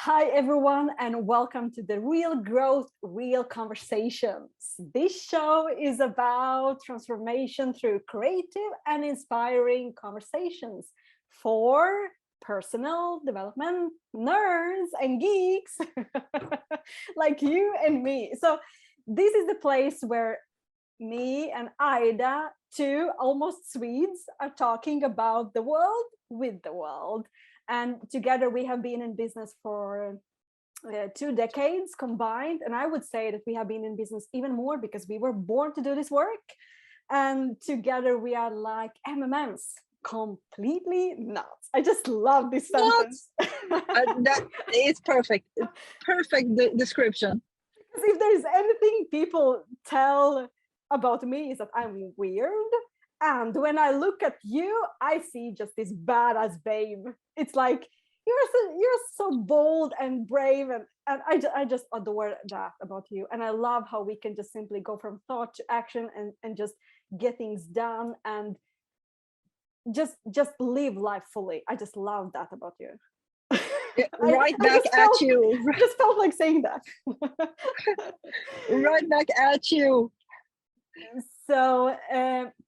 Hi, everyone, and welcome to the Real Growth, Real Conversations. This show is about transformation through creative and inspiring conversations for personal development nerds and geeks like you and me. So, this is the place where me and Aida, two almost Swedes, are talking about the world with the world. And together we have been in business for 2 decades combined. And I would say that we have been in business even more because we were born to do this work. And together we are like MMMs, completely nuts. I just love this sentence. That is perfect. Perfect description. Because if there's anything people tell about me is that I'm weird. And when I look at you, I see just this badass babe. It's like you're so bold and brave, and I just adore that about you. And I love how we can just simply go from thought to action and just get things done and just live life fully. I just love that about you. Right back at you. I just felt like saying that. Right back at you. So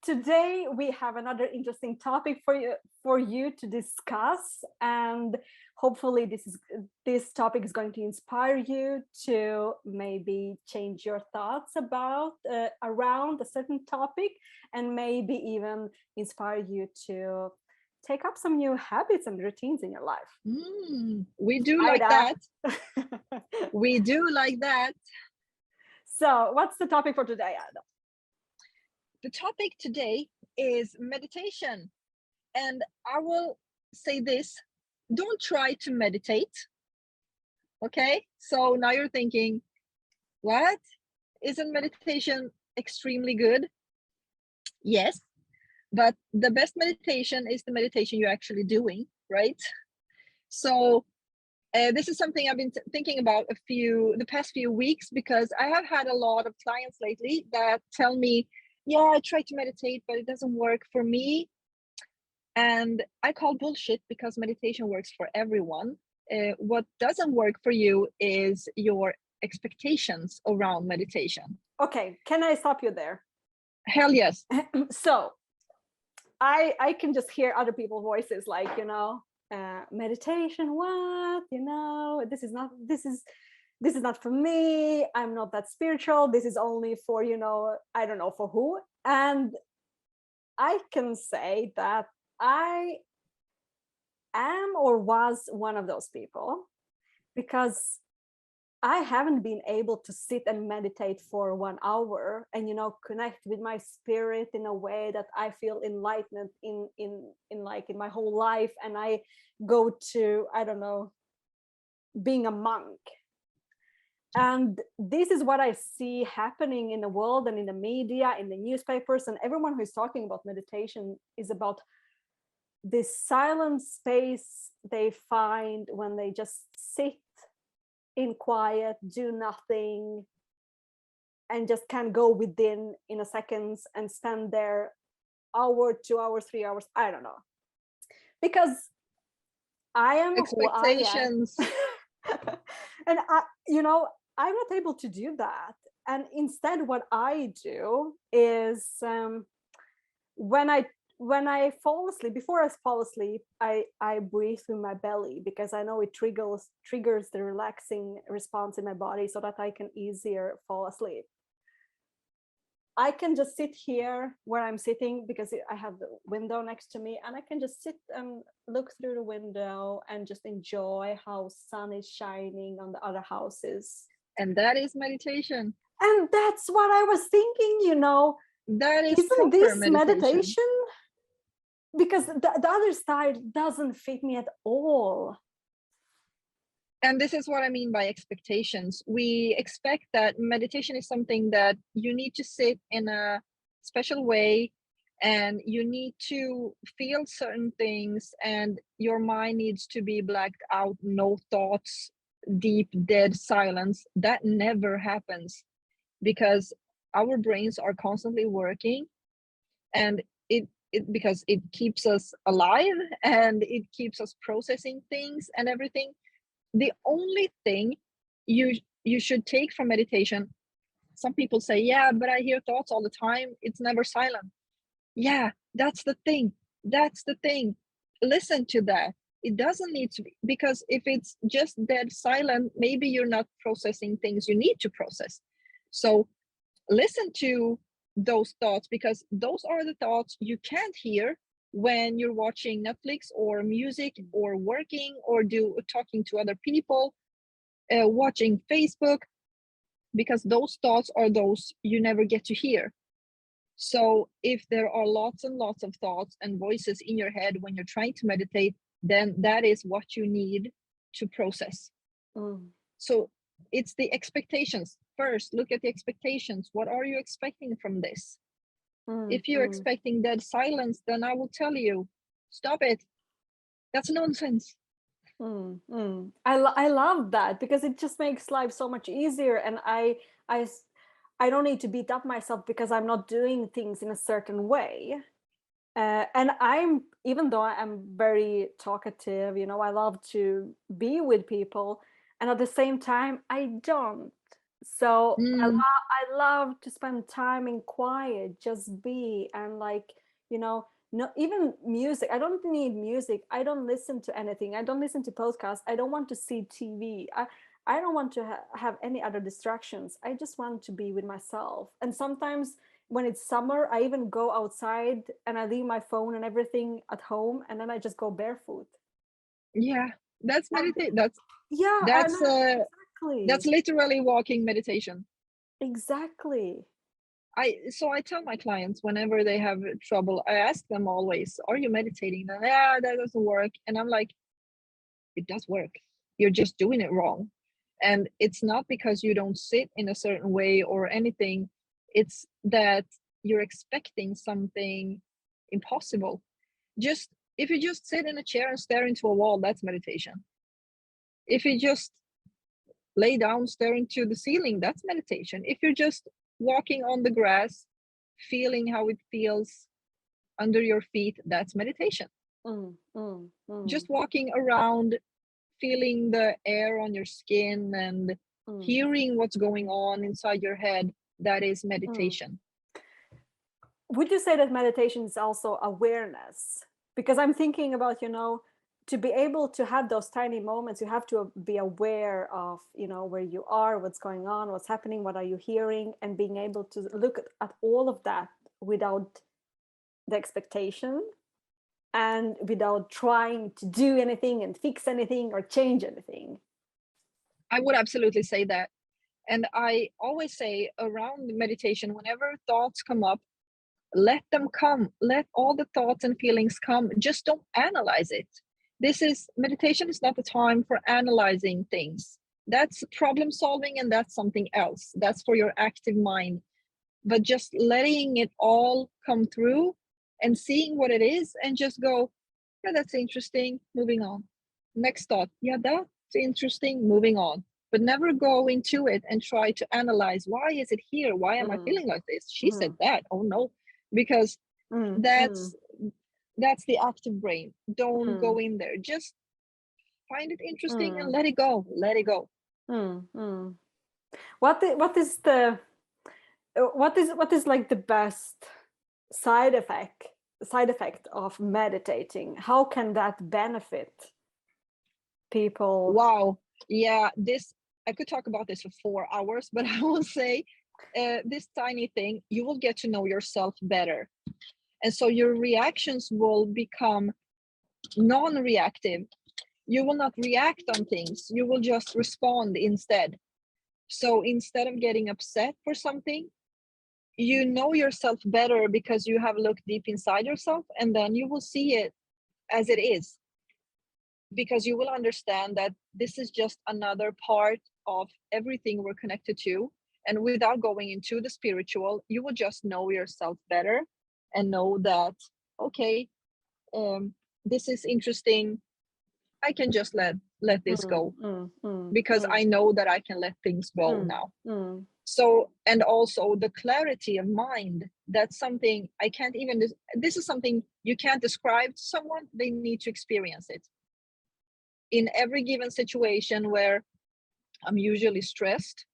today we have another interesting topic for you to discuss, and hopefully this topic is going to inspire you to maybe change your thoughts about around a certain topic, and maybe even inspire you to take up some new habits and routines in your life. We do like that. We do like that. So what's the topic for today, Aida? The topic today is meditation. And I will say this, don't try to meditate. Okay, so now you're thinking, what? Isn't meditation extremely good? Yes, but the best meditation is the meditation you're actually doing, right? So this is something I've been thinking about the past few weeks, because I have had a lot of clients lately that tell me, yeah, I try to meditate, but it doesn't work for me. And I call bullshit, because meditation works for everyone. What doesn't work for you is your expectations around meditation. Okay, can I stop you there? Hell yes. So I can just hear other people's voices like, meditation, what, this is not for me. I'm not that spiritual. This is only for, I don't know for who. And I can say that I am or was one of those people, because I haven't been able to sit and meditate for 1 hour and connect with my spirit in a way that I feel enlightened in my whole life. And I go to, I don't know, being a monk. And this is what I see happening in the world and in the media, in the newspapers, and everyone who is talking about meditation is about this silent space they find when they just sit in quiet, do nothing, and just can go within in a second and spend there hour, 2 hours, 3 hours, I don't know. Because I am expectations. Who I am. And I'm not able to do that. And instead what I do is when I fall asleep, before I fall asleep, I breathe through my belly, because I know it triggers the relaxing response in my body so that I can easier fall asleep. I can just sit here where I'm sitting, because I have the window next to me, and I can just sit and look through the window and just enjoy how sun is shining on the other houses. And that is meditation. And that's what I was thinking, That is isn't this meditation? Because the other side doesn't fit me at all. And this is what I mean by expectations. We expect that meditation is something that you need to sit in a special way, and you need to feel certain things, and your mind needs to be blacked out, no thoughts, deep, dead silence. That never happens, because our brains are constantly working, and because it keeps us alive and it keeps us processing things and everything. the only thing you should take from meditation, some people say, yeah, but I hear thoughts all the time, it's never silent. Yeah, that's the thing. That's the thing. Listen to that. It doesn't need to be, because if it's just dead silent, maybe you're not processing things you need to process. So listen to those thoughts, because those are the thoughts you can't hear when you're watching Netflix or music or working or talking to other people, watching Facebook, because those thoughts are those you never get to hear. So if there are lots and lots of thoughts and voices in your head when you're trying to meditate, then that is what you need to process. So it's the expectations. First, look at the expectations. What are you expecting from this? If you're expecting dead silence, then I will tell you, stop it. That's nonsense. I love that, because it just makes life so much easier, and I don't need to beat up myself because I'm not doing things in a certain way. And even though I'm very talkative, you know, I love to be with people, and at the same time I don't. So I love to spend time in quiet, just be, and like, you know, no, even music. I don't need music. I don't listen to anything. I don't listen to podcasts. I don't want to see TV. I don't want to have any other distractions. I just want to be with myself. And sometimes when it's summer, I even go outside and I leave my phone and everything at home, and then I just go barefoot. Yeah, that's meditate. That's Yeah, I that's know. uh Exactly. that's literally walking meditation. Exactly. So I tell my clients whenever they have trouble, I ask them always, are you meditating? And yeah, that doesn't work. And I'm like, it does work. You're just doing it wrong. And it's not because you don't sit in a certain way or anything. It's that you're expecting something impossible. Just if you just sit in a chair and stare into a wall, that's meditation. If you just lay down staring to the ceiling, that's meditation. If you're just walking on the grass, feeling how it feels under your feet, that's meditation. Just walking around, feeling the air on your skin and hearing what's going on inside your head, that is meditation. Would you say that meditation is also awareness? Because I'm thinking about, you know, to be able to have those tiny moments, you have to be aware of, you know, where you are, what's going on, what's happening, what are you hearing, and being able to look at all of that without the expectation and without trying to do anything and fix anything or change anything. I would absolutely say that. And I always say around meditation, whenever thoughts come up, let them come. Let all the thoughts and feelings come. Just don't analyze it. Meditation is not the time for analyzing things. That's problem solving, and that's something else. That's for your active mind. But just letting it all come through and seeing what it is, and just go, yeah, that's interesting, moving on. Next thought, yeah, that's interesting, moving on. But never go into it and try to analyze, why is it here? Why am I feeling like this? She said that. Oh no. Because that's the active brain. Don't go in there. Just find it interesting and let it go. Let it go. What is like the best side effect of meditating? How can that benefit people? Wow. Yeah, I could talk about this for 4 hours, but I will say this tiny thing, you will get to know yourself better. And so your reactions will become non-reactive. You will not react on things. You will just respond instead. So instead of getting upset for something, you know yourself better because you have looked deep inside yourself, and then you will see it as it is. Because you will understand that this is just another part of everything we're connected to. And without going into the spiritual, you will just know yourself better and know that, okay, this is interesting. I can just let this go because I know that I can let things go now. So, and also the clarity of mind, that's something I can't even, this is something you can't describe to someone. They need to experience it. in every given situation where I'm usually stressed,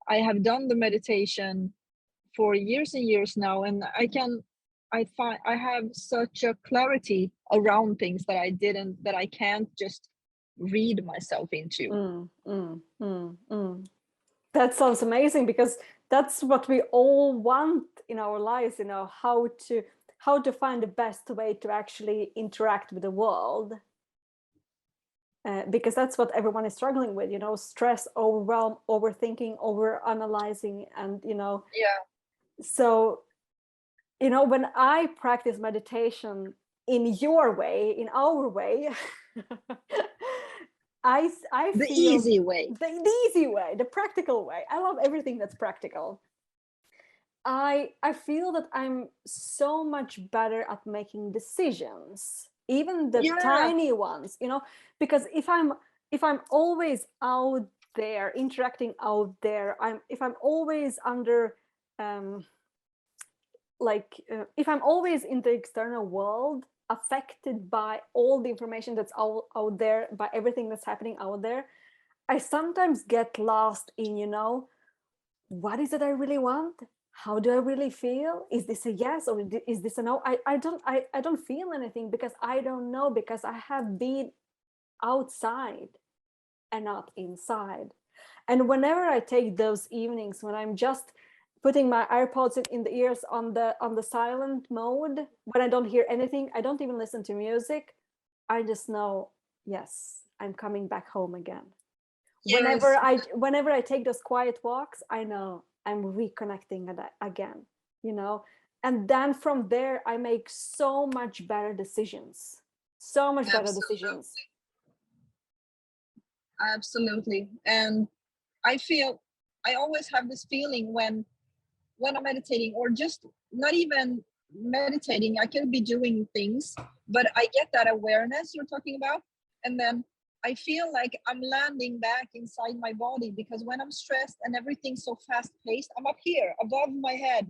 I have done the meditation for years and years now, and I find I have such a clarity around things that I can't just read myself into. That sounds amazing, because that's what we all want in our lives, how to find the best way to actually interact with the world. Because that's what everyone is struggling with, stress, overwhelm, overthinking, over analyzing, and so when I practice meditation in your way, in our way, I The feel easy way. the easy way, the practical way. I love everything that's practical. I feel that I'm so much better at making decisions, even the tiny ones, because if I'm always out there interacting out there, if I'm always under if I'm always in the external world, affected by all the information that's out there, by everything that's happening out there, I sometimes get lost in, what is it I really want? How do I really feel? Is this a yes or is this a no? I don't feel anything, because I don't know, because I have been outside and not inside. And whenever I take those evenings when I'm just putting my AirPods in the ears on the silent mode, when I don't hear anything, I don't even listen to music, I just know, yes, I'm coming back home again. Yes. Whenever I take those quiet walks, I know I'm reconnecting again, and then from there I make so much better decisions. Absolutely. And I feel I always have this feeling when I'm meditating, or just not even meditating, I can be doing things, but I get that awareness you're talking about, and then I feel like I'm landing back inside my body, because when I'm stressed and everything's so fast paced, I'm up here above my head.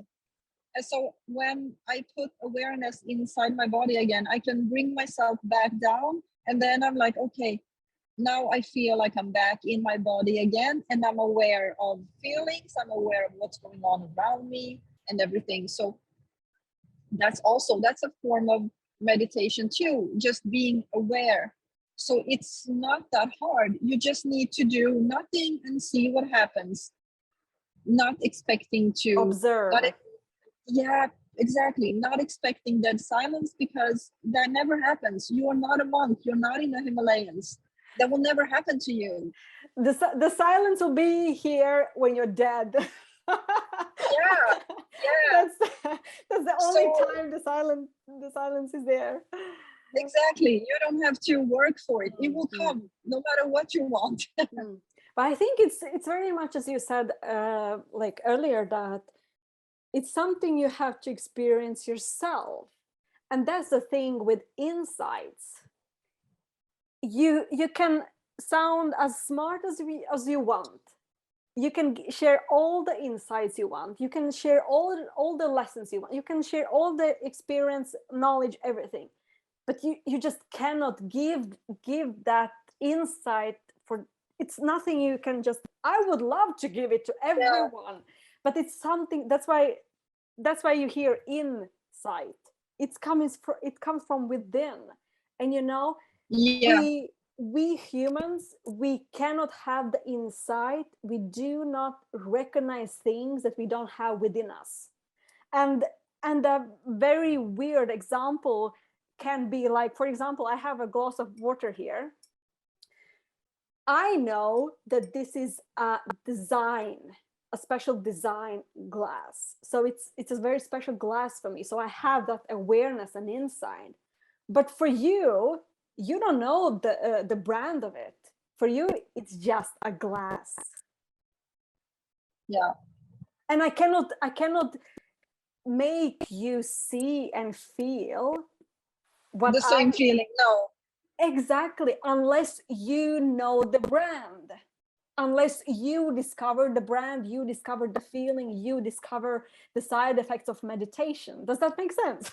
And so when I put awareness inside my body again, I can bring myself back down, and then I'm like, okay, now I feel like I'm back in my body again, and I'm aware of feelings, I'm aware of what's going on around me and everything. So that's a form of meditation too, just being aware. So it's not that hard. You just need to do nothing and see what happens, not expecting to Observe. Yeah, exactly. Not expecting dead silence, because that never happens. You are not a monk, you're not in the Himalayas. That will never happen to you. The silence will be here when you're dead. Yeah. That's the only time the silence is there. Exactly. You don't have to work for it. It will come no matter what you want. But I think it's very much, as you said like earlier, that it's something you have to experience yourself. And that's the thing with insights. You can sound as smart as you want. You can share all the insights you want. You can share all the lessons you want. You can share all the experience, knowledge, everything. But you just cannot give that insight for. It's nothing you can just. I would love to give it to everyone, but it's something. That's why you hear insight. It comes from within, and we humans, we cannot have the insight. We do not recognize things that we don't have within us. And a very weird example can be like, for example, I have a glass of water here. I know that this is a special design glass. So it's a very special glass for me. So I have that awareness and insight. But for you, you don't know the brand of it. For you, it's just a glass. Yeah. And I cannot make you see and feel what the same feeling. No. Exactly, unless you know the brand. Unless you discover the brand, you discover the feeling, you discover the side effects of meditation. Does that make sense?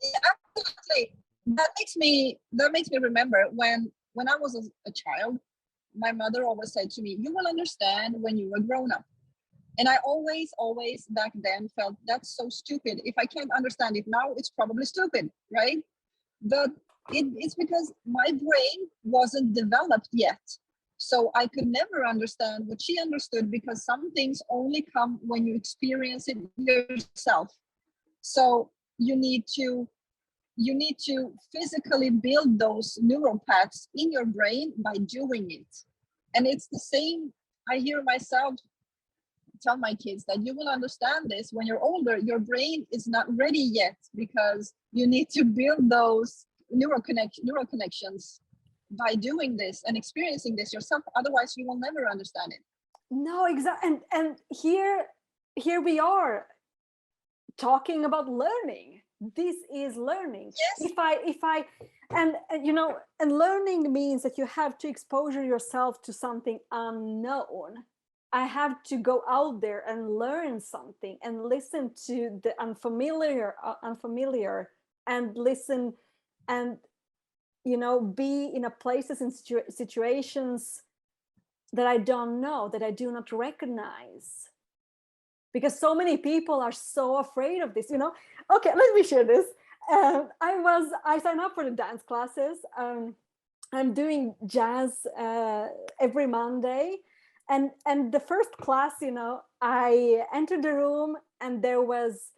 Yeah, absolutely. that makes me remember when I was a child, my mother always said to me, you will understand when you are grown up. And I always back then felt that's so stupid. If I can't understand it now, it's probably stupid, right? But it's because my brain wasn't developed yet. So I could never understand what she understood, because some things only come when you experience it yourself. So you need to physically build those neural paths in your brain by doing it. And it's the same. I hear myself tell my kids that you will understand this when you're older. Your brain is not ready yet, because you need to build those neural connections by doing this and experiencing this yourself. Otherwise, you will never understand it. No, exactly. And here we are talking about learning. This is learning. Yes. If I and you know, and learning means that you have to expose yourself to something unknown. I have to go out there and learn something and listen to the unfamiliar, and listen, and you know, be in a places and situations that I don't know, that I do not recognize, because so many people are so afraid of this, you know. Okay, let me share this. I signed up for the dance classes. I'm doing jazz every Monday, and the first class, you know, I entered the room and there was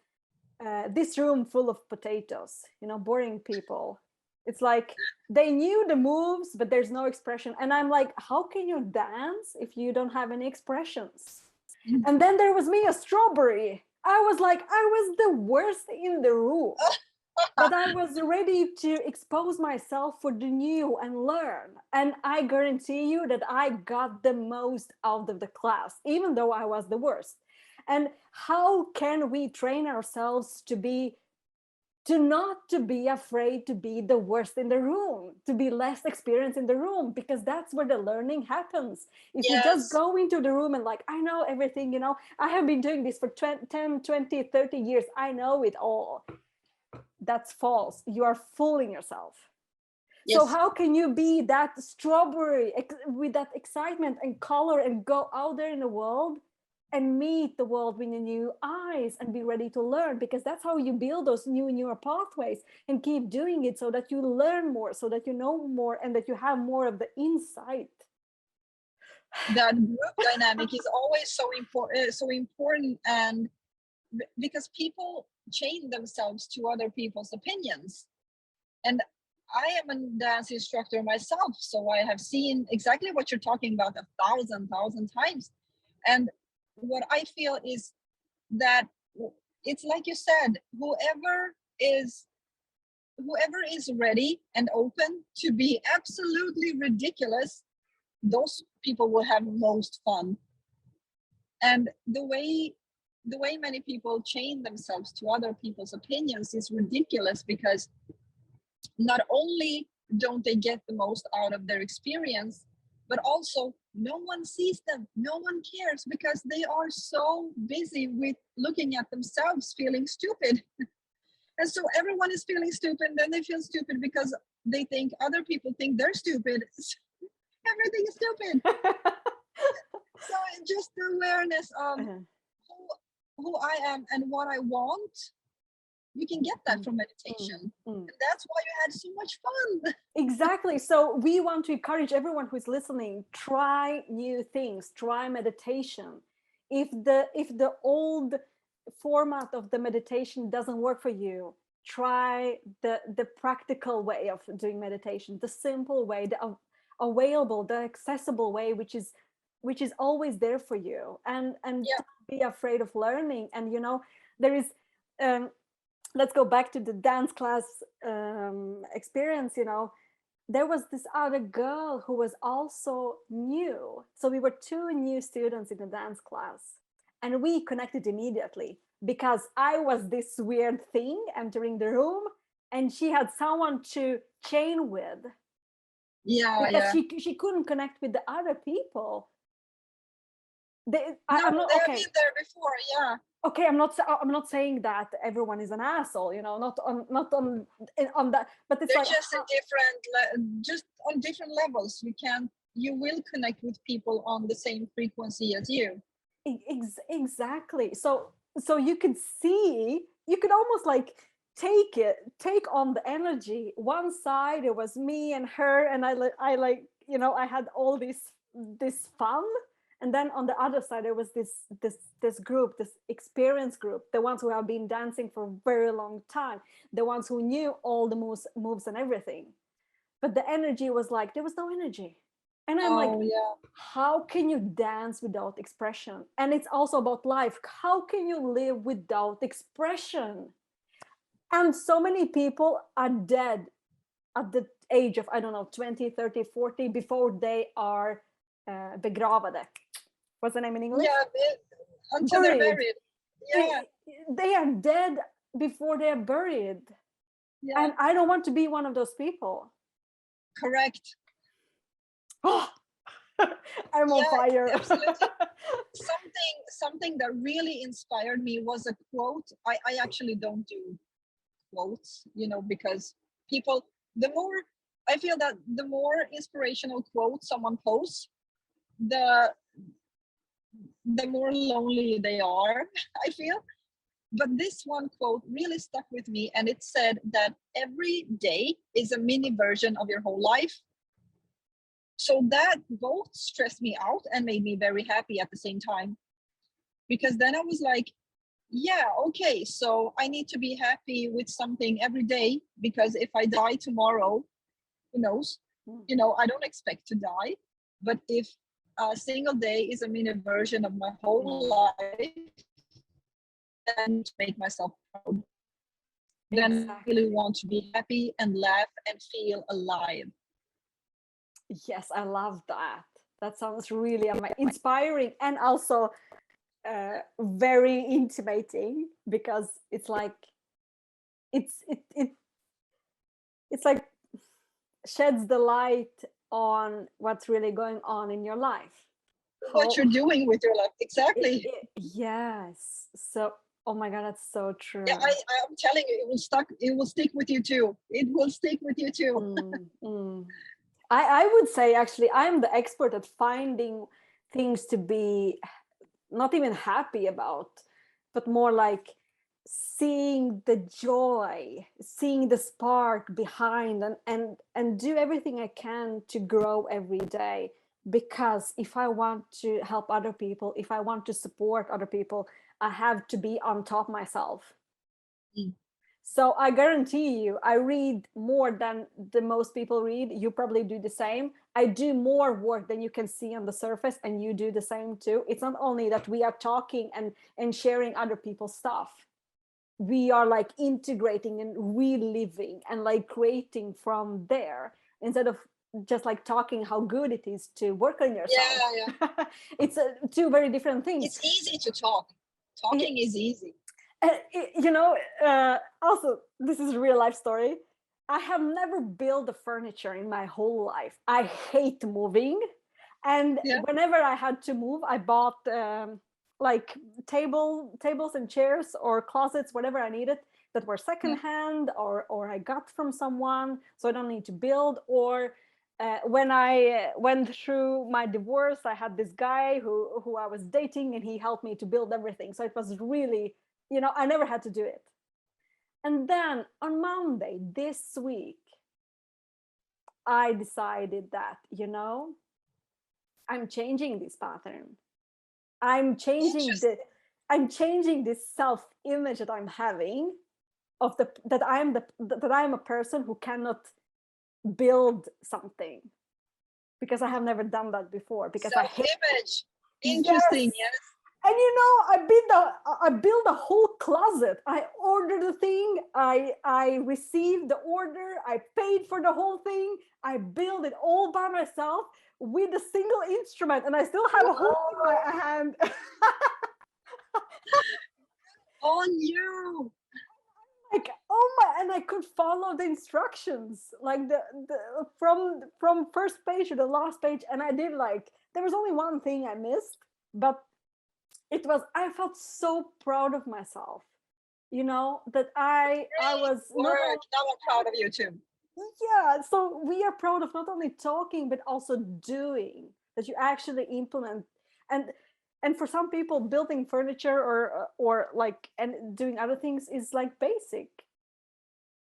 this room full of potatoes, you know, boring people. It's like they knew the moves, but there's no expression. And I'm like, how can you dance if you don't have any expressions? And then there was me, a strawberry. I was like, I was the worst in the room. But I was ready to expose myself for the new and learn. And I guarantee you that I got the most out of the class, even though I was the worst. And how can we train ourselves to not to be afraid to be the worst in the room, to be less experienced in the room, because that's where the learning happens. If you just go into the room and like, I know everything, you know, I have been doing this for 10, 20, 30 years, I know it all. That's false. You are fooling yourself. Yes. So how can you be that strawberry with that excitement and color and go out there in the world and meet the world with new eyes and be ready to learn? Because that's how you build those neural pathways, and keep doing it so that you learn more, so that you know more, and that you have more of the insight. That group dynamic is always so important, and because people chain themselves to other people's opinions. And I am a dance instructor myself, so I have seen exactly what you're talking about 1,000 times. And what I feel is that it's like you said, whoever is ready and open to be absolutely ridiculous, those people will have most fun. And the way many people chain themselves to other people's opinions is ridiculous, because not only don't they get the most out of their experience, but also no one sees them, no one cares, because they are so busy with looking at themselves feeling stupid. And so everyone is feeling stupid, and then they feel stupid because they think other people think they're stupid. Everything is stupid. So just the awareness of who I am and what I want, you can get that from meditation. And that's why you had so much fun. Exactly. So we want to encourage everyone who is listening, try new things, try meditation. If the old format of the meditation doesn't work for you, try the practical way of doing meditation, the simple way, the available, the accessible way, which is always there for you. And don't be afraid of learning. And you know, there is let's go back to the dance class experience. You know, there was this other girl who was also new. So we were two new students in the dance class, and we connected immediately because I was this weird thing entering the room, and she had someone to chain with. Because she couldn't connect with the other people. I've been there before. okay, I'm not saying that everyone is an asshole, you know, not on that, but it's They're like just in different, just on different levels. You will connect with people on the same frequency as you. exactly. So you could see, you could almost like take on the energy. One side it was me and her, and I like, you know, I had all this fun, and then on the other side there was this group, this experience group, the ones who have been dancing for a very long time, the ones who knew all the moves and everything. But the energy was like, there was no energy. And I'm like, Oh yeah. how can you dance without expression? And it's also about life. How can you live without expression? And so many people are dead at the age of, I don't know, 20, 30, 40, before they are begravade. What's the name in English? Yeah, until they're Buried. married. Yeah, They are dead before they are buried. yeah, And I don't want to be one of those people. correct. Oh, I'm on Yeah, fire. absolutely. Something that really inspired me was a quote. I actually don't do quotes, you know, because people, the more, I feel that the more inspirational quotes someone posts, the more lonely they are, I feel. But this one quote really stuck with me, and it said that every day is a mini version of your whole life. So that both stressed me out and made me very happy at the same time, because then I was like, yeah, okay, so I need to be happy with something every day, because if I die tomorrow, who knows? You know, I don't expect to die, but if a single day is a mini version of my whole life, then I need to make myself proud. Then I really Exactly. want to be happy and laugh and feel alive. Yes, I love that. That sounds really inspiring, and also very intimating, because it's like it's like sheds the light on what's really going on in your life. What you're doing with your life, exactly. Yes. So, oh my God, that's so Yeah, true. I'm telling you, it will stick with you too. It will stick with you too. Mm. I would say actually I'm the expert at finding things to be not even happy about, but more like seeing the joy, seeing the spark behind, and do everything I can to grow every day. Because if I want to help other people, if I want to support other people, I have to be on top myself. Mm. So I guarantee you, I read more than the most people read. You probably do the same. I do more work than you can see on the surface, and you do the same too. It's not only that we are talking and sharing other people's stuff. We are like integrating and reliving and like creating from there, instead of just like talking how good it is to work on yourself. Yeah, yeah. It's two very different things. It's easy to talk. Talking is easy. You know, also, this is a real life story. I have never built the furniture in my whole life. I hate moving. And Yeah. whenever I had to move, I bought like tables and chairs or closets, whatever I needed, that were Yeah. secondhand, or I got from someone, so I don't need to build. Or when I went through my divorce, I had this guy who I was dating, and he helped me to build everything. So it was really, you know, I never had to do it. And then on Monday this week, I decided that, you know, I'm changing this pattern. I'm changing the Interesting. I'm changing this self-image that I'm having, of the that I'm a person who cannot build something, because I have never done that before, because I hate. Self-image. Yes. Interesting. Yes. And you know, I built a whole closet. I ordered the thing. I received the order. I paid for the whole thing. I built it all by myself with a single instrument, and I still have a hole in my Wow. hand. On you. Like, oh my! And I could follow the instructions, like the from first page to the last page. And I did, like, there was only one thing I missed, but I felt so proud of myself, you know, that I Great was not work. Now I'm proud of you too. yeah, so we are proud of not only talking but also doing, that you actually implement. and and for some people, building furniture or like and doing other things is like basic,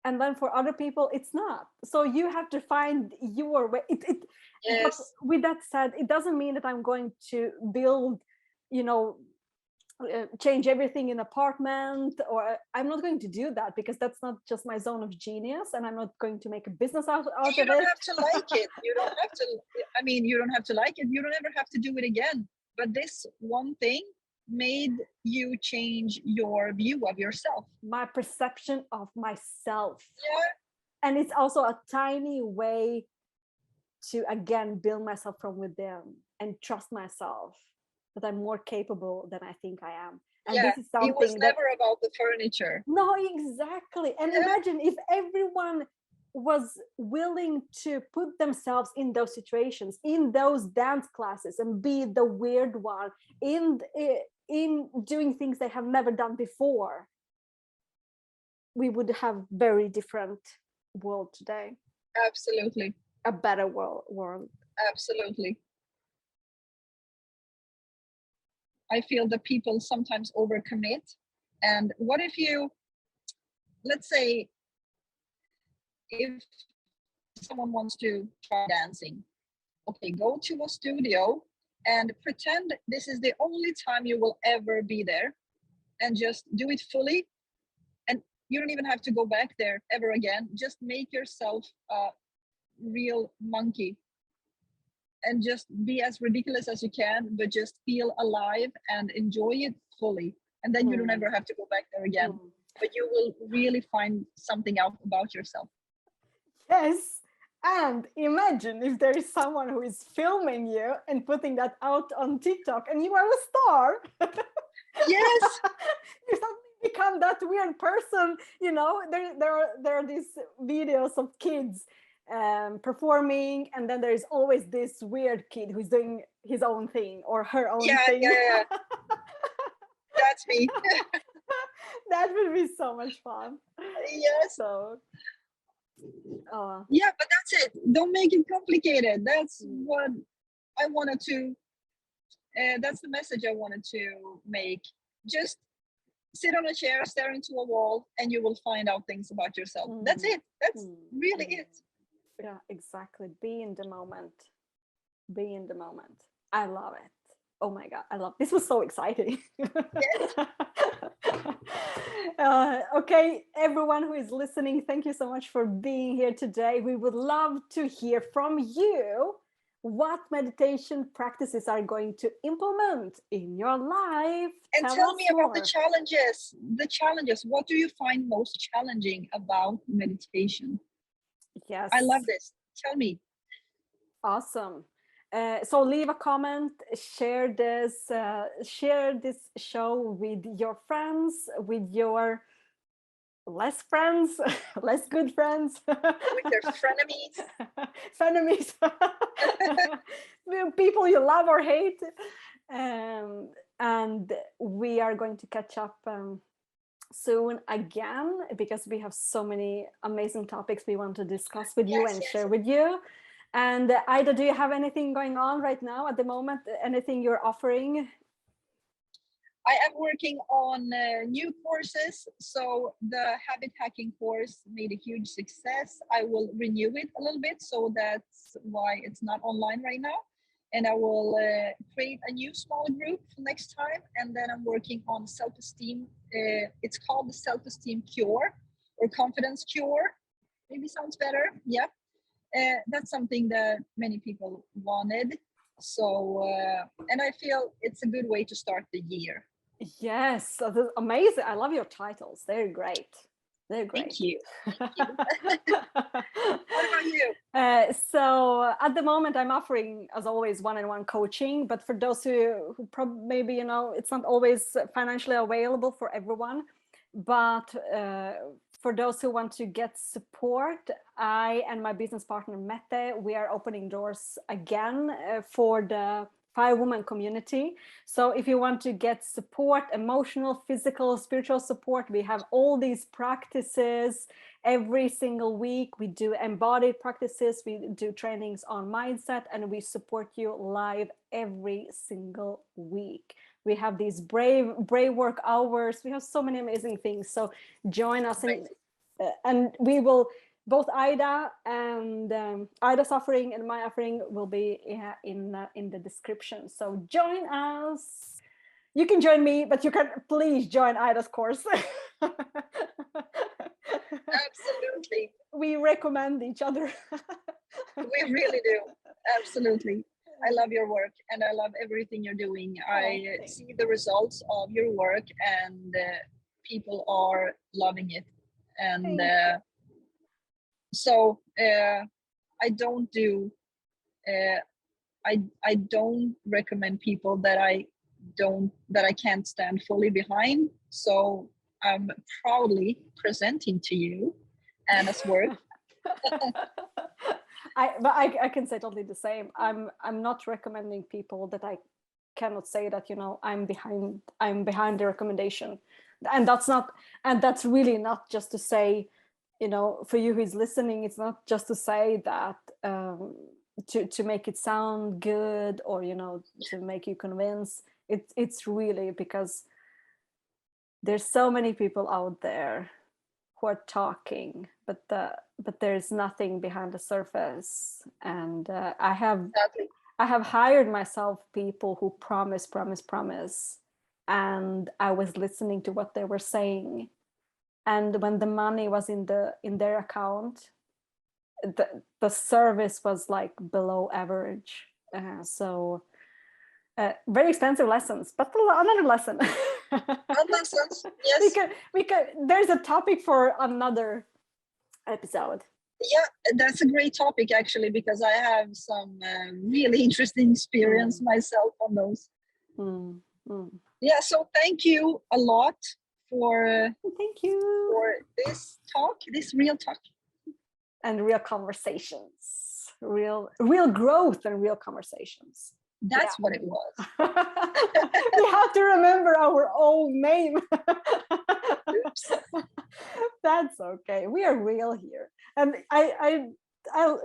and then for other people it's not. So you have to find your way. But Yes. with that said, it doesn't mean that I'm going to build, you know, change everything in apartment, or I'm not going to do that, because that's not just my zone of genius, and I'm not going to make a business out You of don't it. have to like it. You don't have to, I mean, you don't have to like it. You don't ever have to do it again. But this one thing made you change your view of yourself. My perception of myself. Yeah. And it's also a tiny way to again build myself from within and trust myself that I'm more capable than I think I am. And Yeah. this is It was something that, never about the furniture. no, exactly. And Yeah. imagine if everyone was willing to put themselves in those situations, in those dance classes, and be the weird one in doing things they have never done before, we would have very different world today, Absolutely. a better world. Absolutely. I feel that people sometimes overcommit. And what if you, let's say, if someone wants to try dancing, okay, go to a studio and pretend this is the only time you will ever be there, and just do it fully. And you don't even have to go back there ever again. Just make yourself a real monkey and just be as ridiculous as you can, but just feel alive and enjoy it fully. And then you don't ever have to go back there again. But you will really find something out about yourself. Yes. And imagine if there is someone who is filming you and putting that out on TikTok, and you are a star. Yes. You suddenly become that weird person. You know, there are these videos of kids performing, and then there's always this weird kid who's doing his own thing or her own Yeah, thing. yeah, yeah. That's me. That would be so much fun. Yes. So, Yeah, but that's it. Don't make it complicated. That's what I wanted to. That's the message I wanted to make. Just sit on a chair, stare into a wall, and you will find out things about yourself. That's it. That's really it. Yeah, exactly. Be in the moment. Be in the moment. I love it. Oh my God, I love this. Was so exciting. Yes. Okay, everyone who is listening, thank you so much for being here today. We would love to hear from you what meditation practices are going to implement in your life. And tell me about the challenges. The challenges. What do you find most challenging about meditation? Yes. I love this. Tell me. Awesome. So leave a comment, share this show with your friends, with your less friends, less good friends, with your frenemies, frenemies, people you love or hate. And we are going to catch up soon again, because we have so many amazing topics we want to discuss with you and share with you. And Aida, do you have anything going on right now at the moment? Anything you're offering? I am working on new courses. So the habit hacking course made a huge success. I will renew it a little bit. So that's why it's not online right now. And I will create a new small group for next time. And then I'm working on self-esteem. It's called the self-esteem cure or confidence cure. Maybe sounds better. Yeah. That's something that many people wanted. So, and I feel it's a good way to start the year. Yes, that's amazing. I love your titles. They're great. They're great. Thank you. Thank you. What about you? So at the moment, I'm offering, as always, one-on-one coaching. But for those who maybe, you know, it's not always financially available for everyone. But for those who want to get support, I and my business partner Mette, we are opening doors again for the 5-woman community. So if you want to get support, emotional, physical, spiritual support, we have all these practices every single week. We do embodied practices, we do trainings on mindset, and we support you live every single week. We have these brave work hours. We have so many amazing things. So join us, and we will, both Aida and Aida's offering and my offering will be in the description. So join us. You can join me, but you can please join Aida's course. Absolutely. We recommend each other. We really do. Absolutely. I love your work and I love everything you're doing. I see the results of your work and people are loving it. And so I don't do, I don't recommend people that I can't stand fully behind. So I'm proudly presenting to you Anna's work. I can say totally the same. I'm not recommending people that I cannot say that, you know, I'm behind the recommendation. And that's really not just to say, you know, for you who's listening, it's not just to say that to make it sound good or, you know, to make you convince. It's really because there's so many people out there who are talking, but there's nothing behind the surface. And I have hired myself people who promise, and I was listening to what they were saying. And when the money was in their account, the service was like below average. So very expensive lessons, but another lesson. Lessons, yes. we can. There's a topic for another episode. Yeah, that's a great topic actually, because I have some really interesting experience myself on those. Yeah, so thank you a lot for this talk, this real talk. And real conversations, real growth and real conversations. That's what it was. We have to remember our own name. Oops. That's okay. We are real here. And I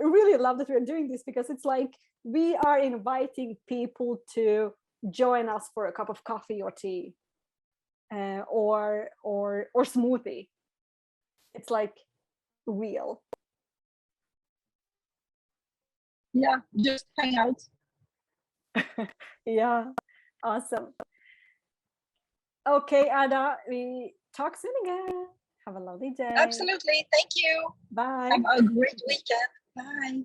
really love that we're doing this, because it's like we are inviting people to join us for a cup of coffee or tea or smoothie. It's like real. Yeah, just hang out. Yeah, awesome. Okay, Aida, we talk soon again. Have a lovely day. Absolutely. Thank you. Bye. Have a great weekend. Bye.